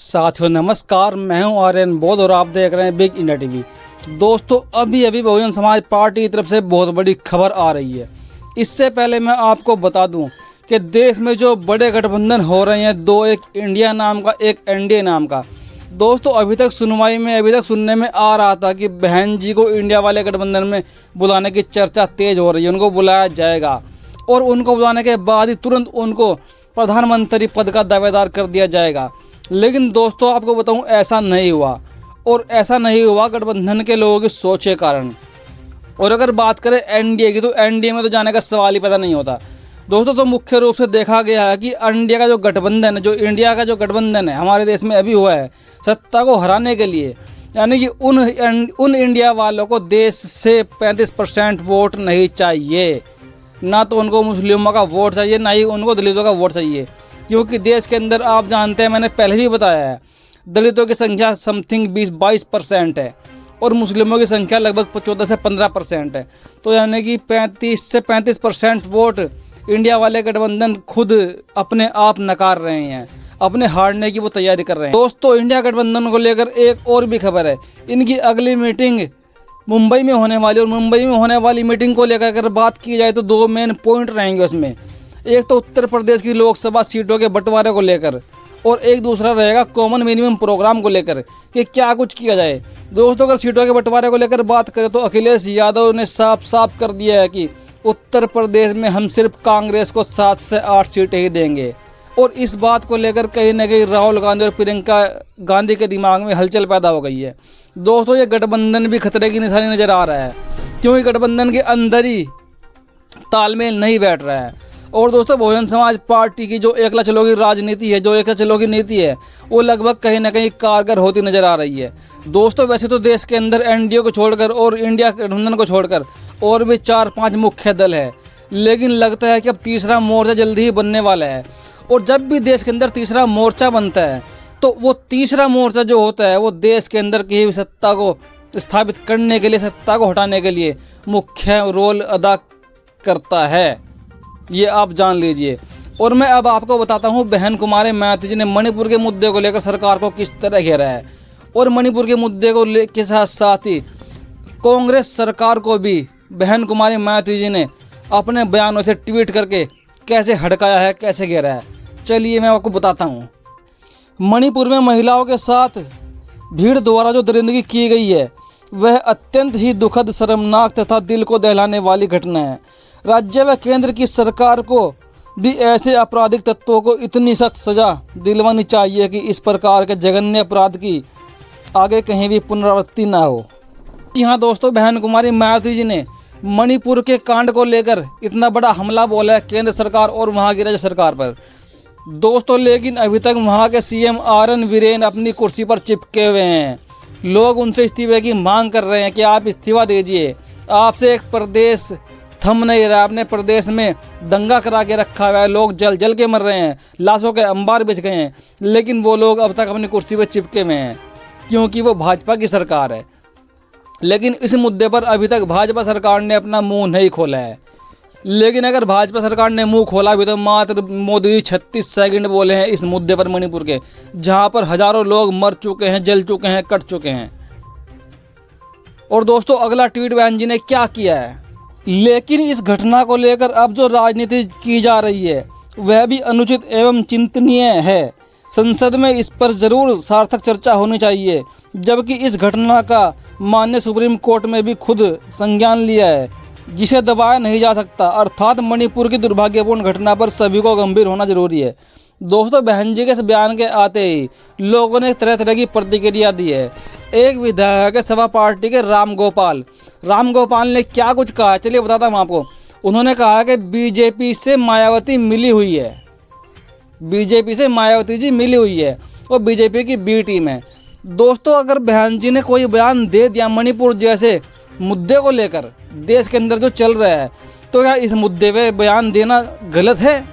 साथियों नमस्कार, मैं हूं आर्यन बोध और आप देख रहे हैं बिग इंडिया टीवी। दोस्तों अभी बहुजन समाज पार्टी की तरफ से बहुत बड़ी खबर आ रही है। इससे पहले मैं आपको बता दूं कि देश में जो बड़े गठबंधन हो रहे हैं, दो, एक इंडिया नाम का, एक एनडीए नाम का। दोस्तों अभी तक सुनने में आ रहा था कि बहन जी को इंडिया वाले गठबंधन में बुलाने की चर्चा तेज हो रही है। उनको बुलाया जाएगा और उनको बुलाने के बाद ही तुरंत उनको प्रधानमंत्री पद का दावेदार कर दिया जाएगा। लेकिन दोस्तों आपको बताऊं, ऐसा नहीं हुआ, और ऐसा नहीं हुआ गठबंधन के लोगों की सोच के कारण। और अगर बात करें एनडीए की, तो एनडीए में तो जाने का सवाल ही पैदा नहीं होता। दोस्तों तो मुख्य रूप से देखा गया है कि इंडिया का जो गठबंधन है, जो इंडिया का जो गठबंधन है हमारे देश में अभी हुआ है सत्ता को हराने के लिए, यानी कि उन इंडिया वालों को देश से 35% वोट नहीं चाहिए। ना तो उनको मुस्लिमों का वोट चाहिए, ना ही उनको दलितों का वोट चाहिए। क्योंकि देश के अंदर आप जानते हैं, मैंने पहले भी बताया है, दलितों की संख्या समथिंग 20-22% है और मुस्लिमों की संख्या लगभग 14 से 15% है। तो यानी कि 35 से 35% वोट इंडिया वाले गठबंधन खुद अपने आप नकार रहे हैं, अपने हारने की वो तैयारी कर रहे हैं। दोस्तों इंडिया गठबंधन को लेकर एक और भी खबर है। इनकी अगली मीटिंग मुंबई में होने वाली, और मुंबई में होने वाली मीटिंग को लेकर अगर बात की जाए तो दो मेन पॉइंट रहेंगे उसमें। एक तो उत्तर प्रदेश की लोकसभा सीटों के बंटवारे को लेकर, और एक दूसरा रहेगा कॉमन मिनिमम प्रोग्राम को लेकर कि क्या कुछ किया जाए। दोस्तों अगर सीटों के बंटवारे को लेकर बात करें तो अखिलेश यादव ने साफ साफ कर दिया है कि उत्तर प्रदेश में हम सिर्फ कांग्रेस को 7 से 8 सीटें ही देंगे। और इस बात को लेकर कहीं ना कहीं राहुल गांधी और प्रियंका गांधी के दिमाग में हलचल पैदा हो गई है। दोस्तों ये गठबंधन भी खतरे की निशानी नजर आ रहा है, क्योंकि गठबंधन के अंदर ही तालमेल नहीं बैठ रहा है। और दोस्तों बहुजन समाज पार्टी की जो एकला चलोगी राजनीति है, जो एकला चलोगी नीति है, वो लगभग कहीं ना कहीं कारगर होती नजर आ रही है। दोस्तों वैसे तो देश के अंदर एनडीए को छोड़कर और इंडिया गठबंधन को छोड़कर और भी 4-5 मुख्य दल है, लेकिन लगता है कि अब तीसरा मोर्चा जल्दी ही बनने वाला है। और जब भी देश के अंदर तीसरा मोर्चा बनता है तो वो तीसरा मोर्चा जो होता है वो देश के अंदर की सत्ता को स्थापित करने के लिए, सत्ता को हटाने के लिए मुख्य रोल अदा करता है, ये आप जान लीजिए। और मैं अब आपको बताता हूँ बहन कुमारी मायावती जी ने मणिपुर के मुद्दे को लेकर सरकार को किस तरह घेरा है, और मणिपुर के मुद्दे को के साथ साथ ही कांग्रेस सरकार को भी बहन कुमारी मायावती जी ने अपने बयानों से ट्वीट करके कैसे हड़काया है, कैसे घेरा है। चलिए मैं आपको बताता हूँ। मणिपुर में महिलाओं के साथ भीड़ द्वारा जो दरिंदगी की गई है वह अत्यंत ही दुखद, शर्मनाक तथा दिल को दहलाने वाली घटना है। राज्य व केंद्र की सरकार को भी ऐसे आपराधिक तत्वों को इतनी सख्त सजा दिलवानी चाहिए कि इस प्रकार के जघन्य अपराध की आगे कहीं भी पुनरावृत्ति ना हो। यहाँ दोस्तों बहन कुमारी मायावती जी ने मणिपुर के कांड को लेकर इतना बड़ा हमला बोला है केंद्र सरकार और वहाँ की राज्य सरकार पर। दोस्तों लेकिन अभी तक वहाँ के सीएम आरएन वीरेन अपनी कुर्सी पर चिपके हुए हैं। लोग उनसे इस्तीफे की मांग कर रहे हैं कि आप इस्तीफा दीजिए, आपसे एक प्रदेश थम नहीं रहा। अपने प्रदेश में दंगा करा के रखा हुआ है, लोग जल जल के मर रहे हैं, लाशों के अंबार बिछ गए हैं, लेकिन वो लोग अब तक अपनी कुर्सी पर चिपके हुए हैं क्योंकि वो भाजपा की सरकार है। लेकिन इस मुद्दे पर अभी तक भाजपा सरकार ने अपना मुंह नहीं खोला है। लेकिन अगर भाजपा सरकार ने मुंह खोला भी तो मात्र मोदी 36 सेकंड बोले हैं इस मुद्दे पर मणिपुर के, जहां पर हजारों लोग मर चुके हैं, जल चुके हैं, कट चुके हैं। और दोस्तों अगला ट्वीट बहन जी ने क्या किया है। लेकिन इस घटना को लेकर अब जो राजनीति की जा रही है वह भी अनुचित एवं चिंतनीय है। संसद में इस पर जरूर सार्थक चर्चा होनी चाहिए, जबकि इस घटना का माननीय सुप्रीम कोर्ट में भी खुद संज्ञान लिया है, जिसे दबाया नहीं जा सकता। अर्थात मणिपुर की दुर्भाग्यपूर्ण घटना पर सभी को गंभीर होना जरूरी है। दोस्तों बहन जी के इस बयान के आते ही लोगों ने तरह तरह की प्रतिक्रिया दी है। एक विधायक है सपा पार्टी के राम गोपाल ने क्या कुछ कहा है, चलिए बताता हूँ आपको। उन्होंने कहा कि बीजेपी से मायावती मिली हुई है, बीजेपी से मायावती जी मिली हुई है और बीजेपी की बी टीम है। दोस्तों अगर बहन जी ने कोई बयान दे दिया मणिपुर जैसे मुद्दे को लेकर देश के अंदर जो चल रहा है, तो क्या इस मुद्दे पे बयान देना गलत है?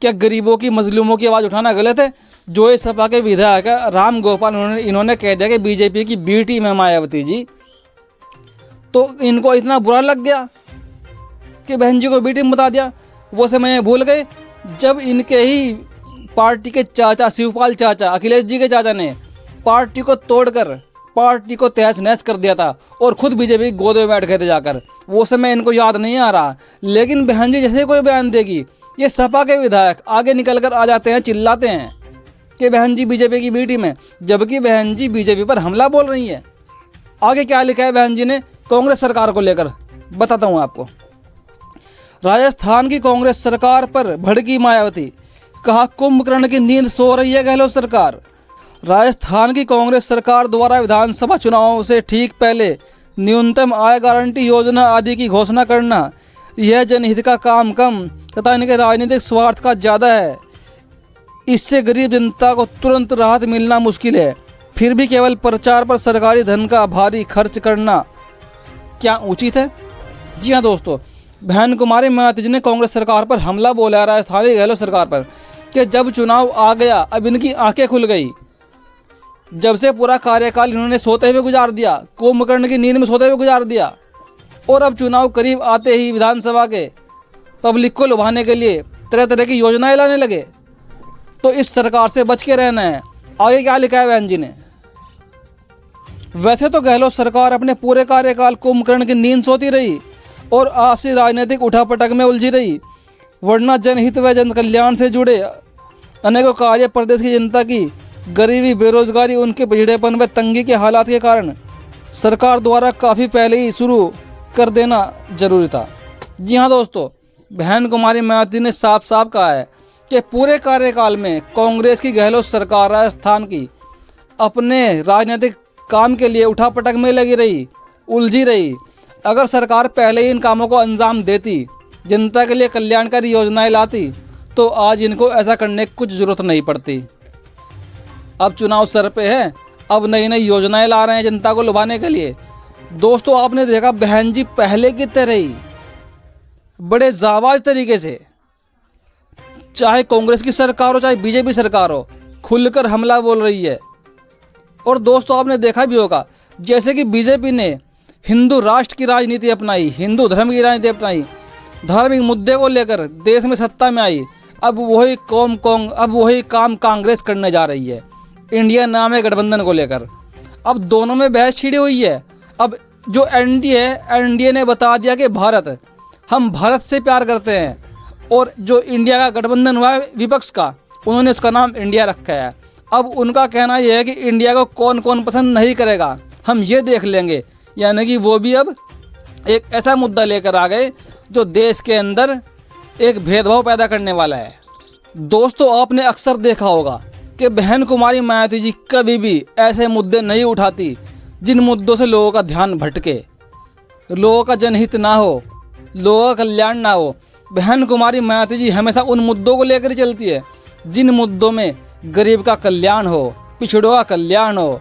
क्या गरीबों की, मजलूमों की आवाज़ उठाना गलत है? जो इस सपा के विधायक है राम गोपाल, इन्होंने कह दिया कि बीजेपी की बी टीम है मायावती जी, तो इनको इतना बुरा लग गया कि बहन जी को बी टीम बता दिया। वो समय भूल गए जब इनके ही पार्टी के चाचा शिवपाल चाचा, अखिलेश जी के चाचा ने पार्टी को तोड़कर पार्टी को तहस नहस कर दिया था और खुद बीजेपी की गोद में बैठ गए थे जाकर। वो समय इनको याद नहीं आ रहा, लेकिन बहन जी जैसे कोई बयान देगी, ये सपा के विधायक आगे निकल कर आ जाते हैं, चिल्लाते हैं कि बहन जी बीजेपी की बी टीम है, जबकि बहन जी बीजेपी पर हमला बोल रही है। आगे क्या लिखा है बहन जी ने कांग्रेस सरकार को लेकर, बताता हूँ आपको। राजस्थान की कांग्रेस सरकार पर भड़की मायावती, कहा कुंभकर्ण की नींद सो रही है गहलोत सरकार। राजस्थान की कांग्रेस सरकार द्वारा विधानसभा चुनावों से ठीक पहले न्यूनतम आय गारंटी योजना आदि की घोषणा करना, यह जनहित का काम कम तथा इनके राजनीतिक स्वार्थ का ज़्यादा है। इससे गरीब जनता को तुरंत राहत मिलना मुश्किल है। फिर भी केवल प्रचार पर सरकारी धन का भारी खर्च करना क्या उचित है? जी हाँ दोस्तों, बहन कुमारी मायावती जी ने कांग्रेस सरकार पर हमला बोला राजस्थानी गहलोत सरकार पर कि जब चुनाव आ गया अब इनकी आंखें खुल गई। जब से पूरा कार्यकाल इन्होंने सोते हुए गुजार दिया, कुंभकर्ण की नींद में सोते हुए गुजार दिया, और अब चुनाव करीब आते ही विधानसभा के पब्लिक को लुभाने के लिए तरह तरह की योजनाएं लाने लगे। तो इस सरकार से बच के रहना है। आगे क्या लिखा है बहन जी ने, वैसे तो गहलोत सरकार अपने पूरे कार्यकाल कुंभकर्ण की नींद सोती रही और आपसी राजनीतिक उठापटक में उलझी रही, वरना जनहित व जन कल्याण से जुड़े अनेकों कार्य प्रदेश की जनता की गरीबी, बेरोजगारी, उनके पिछड़ेपन व तंगी के हालात के कारण सरकार द्वारा काफ़ी पहले ही शुरू कर देना जरूरी था। जी हाँ दोस्तों, बहन कुमारी मायावती ने साफ साफ कहा है कि पूरे कार्यकाल में कांग्रेस की गहलोत सरकार राजस्थान की अपने राजनीतिक काम के लिए उठापटक में लगी रही, उलझी रही। अगर सरकार पहले ही इन कामों को अंजाम देती, जनता के लिए कल्याणकारी योजनाएं लाती, तो आज इनको ऐसा करने की कुछ ज़रूरत नहीं पड़ती। अब चुनाव सर पे है, अब नई नई योजनाएं ला रहे हैं जनता को लुभाने के लिए। दोस्तों आपने देखा बहन जी पहले की तरह ही बड़े जाबाज तरीके से, चाहे कांग्रेस की सरकार हो चाहे बीजेपी सरकार हो, खुलकर हमला बोल रही है। और दोस्तों आपने देखा भी होगा, जैसे कि बीजेपी ने हिंदू राष्ट्र की राजनीति अपनाई, हिंदू धर्म की राजनीति अपनाई, धार्मिक मुद्दे को लेकर देश में सत्ता में आई, अब वही काम कांग्रेस करने जा रही है इंडिया नाम है गठबंधन को लेकर। अब दोनों में बहस छिड़ी हुई है। अब जो एनडीए ने बता दिया कि हम भारत से प्यार करते हैं, और जो इंडिया का गठबंधन हुआ है विपक्ष का, उन्होंने उसका नाम इंडिया रखा है। अब उनका कहना यह है कि इंडिया को कौन कौन पसंद नहीं करेगा, हम ये देख लेंगे। यानी कि वो भी अब एक ऐसा मुद्दा लेकर आ गए जो देश के अंदर एक भेदभाव पैदा करने वाला है। दोस्तों आपने अक्सर देखा होगा कि बहन कुमारी मायावती जी कभी भी ऐसे मुद्दे नहीं उठाती जिन मुद्दों से लोगों का ध्यान भटके, लोगों का जनहित ना हो, लोगों का कल्याण ना हो। बहन कुमारी मायावती जी हमेशा उन मुद्दों को लेकर चलती है जिन मुद्दों में गरीब का कल्याण हो, पिछड़ों का कल्याण हो,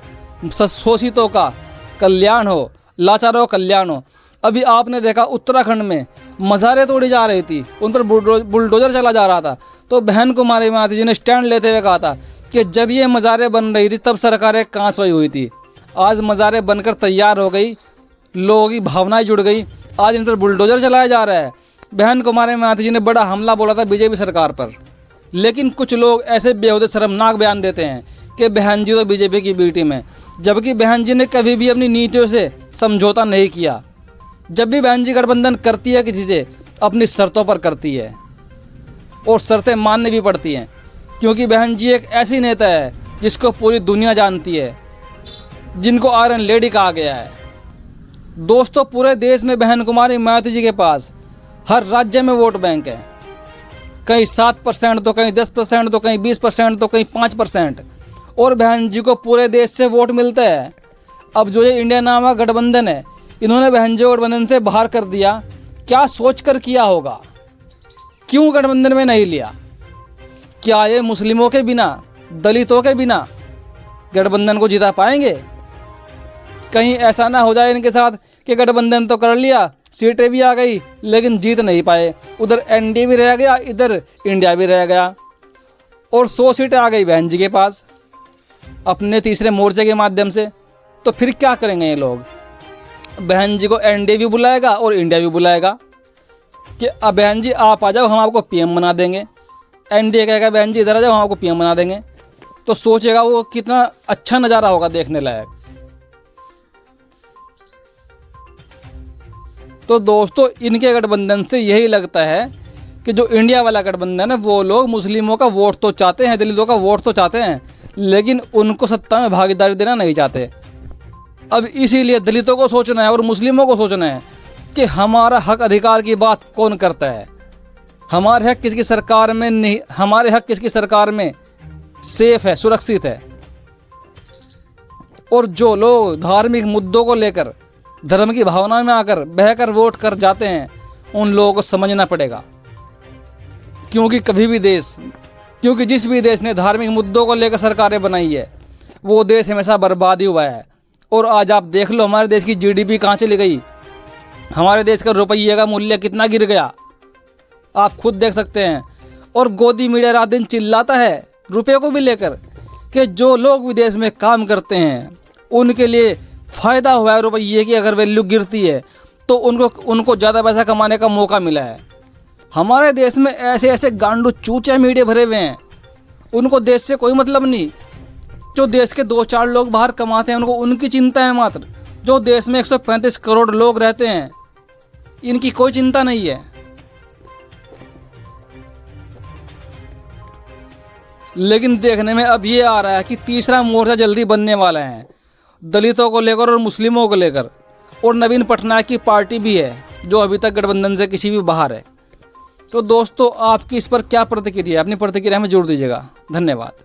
शोषितों का कल्याण हो, लाचारों का कल्याण हो। अभी आपने देखा उत्तराखंड में मज़ारें तोड़ी जा रही थी, उन पर बुलडोजर चला जा रहा था, तो बहन कुमारी मायावती जी ने स्टैंड लेते हुए कहा था कि जब ये मज़ारें बन रही थी तब सरकारें कहाँ सोई हुई थी। आज मज़ारें बनकर तैयार हो गई, लोगों की भावनाएं जुड़ गई, आज इन पर बुलडोजर चलाया जा रहा है। बहन कुमारी मायावती जी ने बड़ा हमला बोला था बीजेपी सरकार पर, लेकिन कुछ लोग ऐसे बेहूदे शर्मनाक बयान देते हैं कि बहन जी तो बीजेपी की बी टीम है, जबकि बहन जी ने कभी भी अपनी नीतियों से समझौता नहीं किया। जब भी बहन जी गठबंधन करती है किसी से, अपनी शर्तों पर करती है और शर्तें माननी भी पड़ती हैं, क्योंकि बहन जी एक ऐसी नेता है जिसको पूरी दुनिया जानती है, जिनको आयरन लेडी कहा गया है। दोस्तों पूरे देश में बहन कुमारी मायावती जी के पास हर राज्य में वोट बैंक है, कहीं 7% तो कहीं 10% तो कहीं 20% तो कहीं 5%, और बहन जी को पूरे देश से वोट मिलता है। अब जो ये इंडिया नाम का गठबंधन है, इन्होंने बहन जी को गठबंधन से बाहर कर दिया, क्या सोचकर किया होगा? क्यों गठबंधन में नहीं लिया? क्या ये मुस्लिमों के बिना, दलितों के बिना गठबंधन को जिता पाएंगे? कहीं ऐसा ना हो जाए इनके साथ कि गठबंधन तो कर लिया, सीटें भी आ गई लेकिन जीत नहीं पाए, उधर एनडीए भी रह गया, इधर इंडिया भी रह गया, और 100 सीटें आ गई बहन जी के पास अपने तीसरे मोर्चे के माध्यम से। तो फिर क्या करेंगे ये लोग? बहन जी को एनडीए भी बुलाएगा और इंडिया भी बुलाएगा कि अब बहन जी आप आ जाओ, हम आपको पीएम बना देंगे। एनडीए कहेगा बहन जी इधर आ जाओ, हम आपको पीएम बना देंगे। तो सोचेगा वो कितना अच्छा नज़ारा होगा देखने लायक। तो दोस्तों इनके गठबंधन से यही लगता है कि जो इंडिया वाला गठबंधन है वो लोग मुस्लिमों का वोट तो चाहते हैं, दलितों का वोट तो चाहते हैं, लेकिन उनको सत्ता में भागीदारी देना नहीं चाहते। अब इसीलिए दलितों को सोचना है और मुस्लिमों को सोचना है कि हमारा हक अधिकार की बात कौन करता है, हमारे हक किसकी सरकार में नहीं, हमारे हक किसकी सरकार में सेफ है, सुरक्षित है। और जो लोग धार्मिक मुद्दों को लेकर धर्म की भावना में आकर बहकर वोट कर जाते हैं उन लोगों को समझना पड़ेगा, क्योंकि जिस भी देश ने धार्मिक मुद्दों को लेकर सरकारें बनाई है वो देश हमेशा बर्बाद ही हुआ है। और आज आप देख लो हमारे देश की जीडीपी कहाँ चली गई, हमारे देश का रुपये का मूल्य कितना गिर गया, आप खुद देख सकते हैं। और गोदी मीडिया रात दिन चिल्लाता है रुपये को भी लेकर कि जो लोग विदेश में काम करते हैं उनके लिए फ़ायदा हुआ है रुपये की, अगर वैल्यू गिरती है तो उनको ज़्यादा पैसा कमाने का मौका मिला है। हमारे देश में ऐसे ऐसे गांडू चूतिया मीडिया भरे हुए हैं, उनको देश से कोई मतलब नहीं। जो देश के 2-4 लोग बाहर कमाते हैं उनको उनकी चिंता है मात्र, जो देश में 135 करोड़ लोग रहते हैं इनकी कोई चिंता नहीं है। लेकिन देखने में अब ये आ रहा है कि तीसरा मोर्चा जल्दी बनने वाला है, दलितों को लेकर और मुस्लिमों को लेकर। और नवीन पटनायक की पार्टी भी है जो अभी तक गठबंधन से किसी भी बाहर है। तो दोस्तों आपकी इस पर क्या प्रतिक्रिया है, अपनी प्रतिक्रिया में जोड़ दीजिएगा। धन्यवाद।